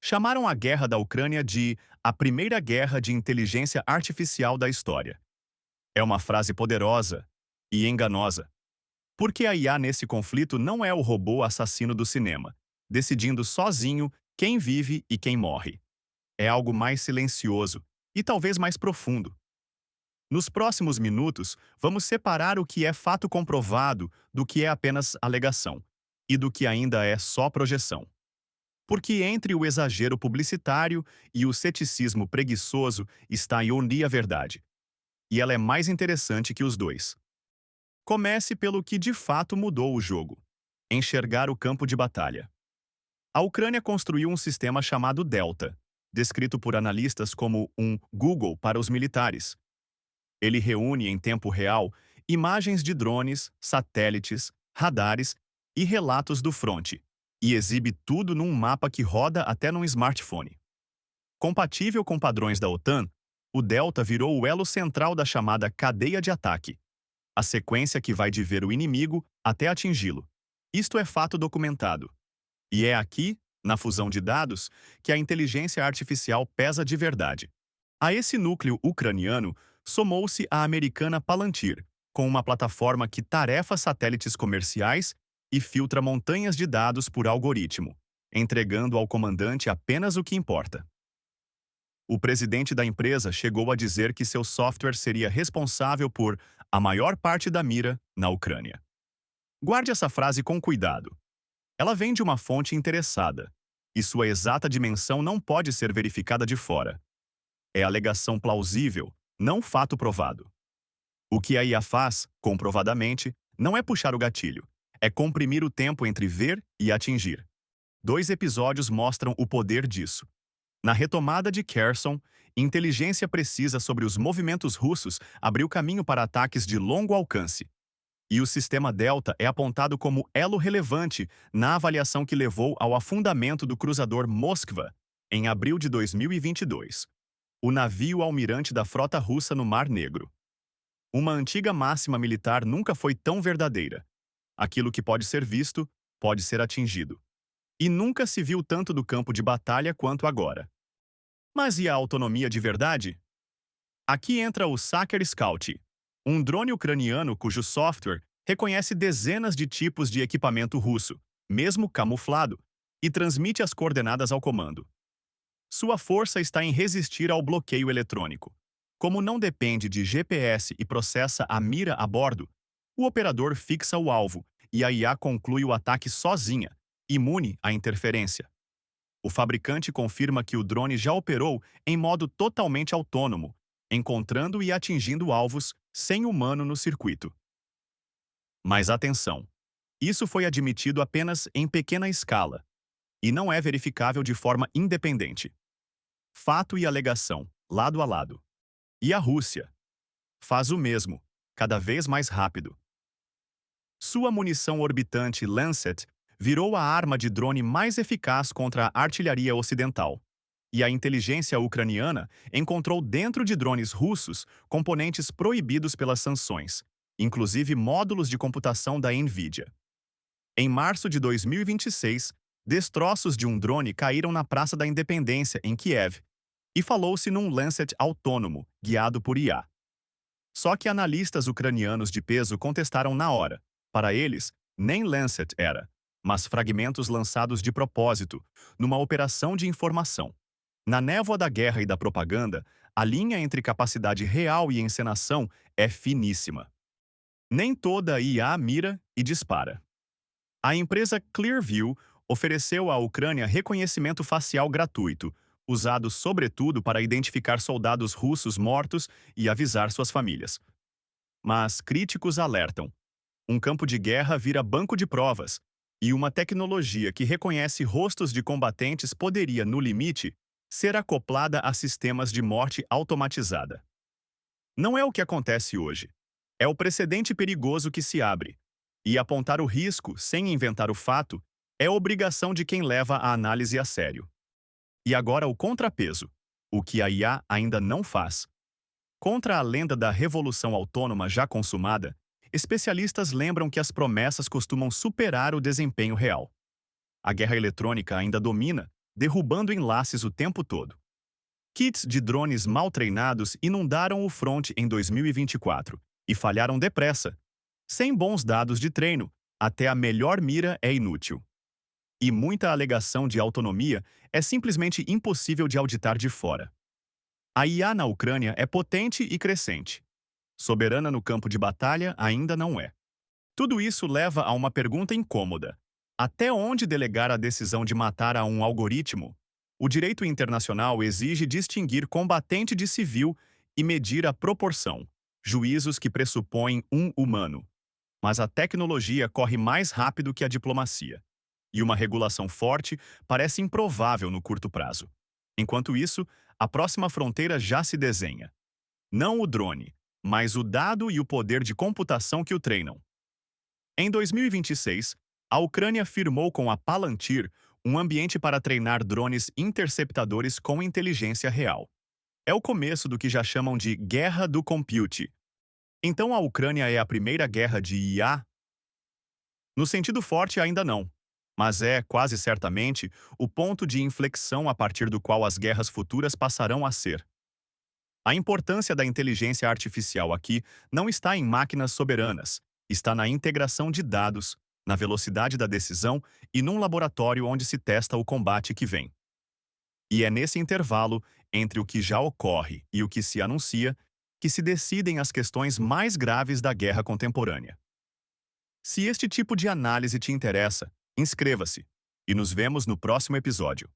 Chamaram a guerra da Ucrânia de a primeira guerra de inteligência artificial da história. É uma frase poderosa e enganosa, porque a IA nesse conflito não é o robô assassino do cinema, decidindo sozinho quem vive e quem morre. É algo mais silencioso e talvez mais profundo. Nos próximos minutos, vamos separar o que é fato comprovado do que é apenas alegação e do que ainda é só projeção. Porque entre o exagero publicitário e o ceticismo preguiçoso está a ironia verdade. E ela é mais interessante que os dois. Comece pelo que de fato mudou o jogo: enxergar o campo de batalha. A Ucrânia construiu um sistema chamado Delta, descrito por analistas como um Google para os militares. Ele reúne em tempo real imagens de drones, satélites, radares e relatos do fronte, e exibe tudo num mapa que roda até num smartphone. Compatível com padrões da OTAN, o Delta virou o elo central da chamada cadeia de ataque, a sequência que vai de ver o inimigo até atingi-lo. Isto é fato documentado. E é aqui, na fusão de dados, que a inteligência artificial pesa de verdade. A esse núcleo ucraniano somou-se a americana Palantir, com uma plataforma que tarefa satélites comerciais e filtra montanhas de dados por algoritmo, entregando ao comandante apenas o que importa. O presidente da empresa chegou a dizer que seu software seria responsável por a maior parte da mira na Ucrânia. Guarde essa frase com cuidado. Ela vem de uma fonte interessada, e sua exata dimensão não pode ser verificada de fora. É alegação plausível, não fato provado. O que a IA faz, comprovadamente, não é puxar o gatilho, é comprimir o tempo entre ver e atingir. 2 episódios mostram o poder disso. Na retomada de Kherson, inteligência precisa sobre os movimentos russos abriu caminho para ataques de longo alcance. E o sistema Delta é apontado como elo relevante na avaliação que levou ao afundamento do cruzador Moskva, em abril de 2022. O navio almirante da frota russa no Mar Negro. Uma antiga máxima militar nunca foi tão verdadeira. Aquilo que pode ser visto, pode ser atingido. E nunca se viu tanto do campo de batalha quanto agora. Mas e a autonomia de verdade? Aqui entra o Sacher Scout, um drone ucraniano cujo software reconhece dezenas de tipos de equipamento russo, mesmo camuflado, e transmite as coordenadas ao comando. Sua força está em resistir ao bloqueio eletrônico. Como não depende de GPS e processa a mira a bordo, o operador fixa o alvo e a IA conclui o ataque sozinha, imune à interferência. O fabricante confirma que o drone já operou em modo totalmente autônomo, encontrando e atingindo alvos sem humano no circuito. Mas atenção! Isso foi admitido apenas em pequena escala e não é verificável de forma independente. Fato e alegação, lado a lado. E a Rússia? Faz o mesmo, cada vez mais rápido. Sua munição orbitante Lancet virou a arma de drone mais eficaz contra a artilharia ocidental. E a inteligência ucraniana encontrou dentro de drones russos componentes proibidos pelas sanções, inclusive módulos de computação da NVIDIA. Em março de 2026, destroços de um drone caíram na Praça da Independência, em Kiev, e falou-se num Lancet autônomo, guiado por IA. Só que analistas ucranianos de peso contestaram na hora. Para eles, nem Lancet era, mas fragmentos lançados de propósito, numa operação de informação. Na névoa da guerra e da propaganda, a linha entre capacidade real e encenação é finíssima. Nem toda IA mira e dispara. A empresa Clearview ofereceu à Ucrânia reconhecimento facial gratuito, usado sobretudo para identificar soldados russos mortos e avisar suas famílias. Mas críticos alertam. Um campo de guerra vira banco de provas, e uma tecnologia que reconhece rostos de combatentes poderia, no limite, ser acoplada a sistemas de morte automatizada. Não é o que acontece hoje. É o precedente perigoso que se abre. E apontar o risco, sem inventar o fato, é obrigação de quem leva a análise a sério. E agora o contrapeso, o que a IA ainda não faz. Contra a lenda da revolução autônoma já consumada, especialistas lembram que as promessas costumam superar o desempenho real. A guerra eletrônica ainda domina, derrubando enlaces o tempo todo. Kits de drones mal treinados inundaram o front em 2024 e falharam depressa. Sem bons dados de treino, até a melhor mira é inútil. E muita alegação de autonomia é simplesmente impossível de auditar de fora. A IA na Ucrânia é potente e crescente. Soberana no campo de batalha ainda não é. Tudo isso leva a uma pergunta incômoda. Até onde delegar a decisão de matar a um algoritmo? O direito internacional exige distinguir combatente de civil e medir a proporção, juízos que pressupõem um humano. Mas a tecnologia corre mais rápido que a diplomacia. E uma regulação forte parece improvável no curto prazo. Enquanto isso, a próxima fronteira já se desenha. Não o drone, mas o dado e o poder de computação que o treinam. Em 2026, a Ucrânia firmou com a Palantir um ambiente para treinar drones interceptadores com inteligência real. É o começo do que já chamam de Guerra do Compute. Então a Ucrânia é a primeira guerra de IA? No sentido forte, ainda não. Mas é, quase certamente, o ponto de inflexão a partir do qual as guerras futuras passarão a ser. A importância da inteligência artificial aqui não está em máquinas soberanas, está na integração de dados, na velocidade da decisão e num laboratório onde se testa o combate que vem. E é nesse intervalo, entre o que já ocorre e o que se anuncia, que se decidem as questões mais graves da guerra contemporânea. Se este tipo de análise te interessa, inscreva-se e nos vemos no próximo episódio.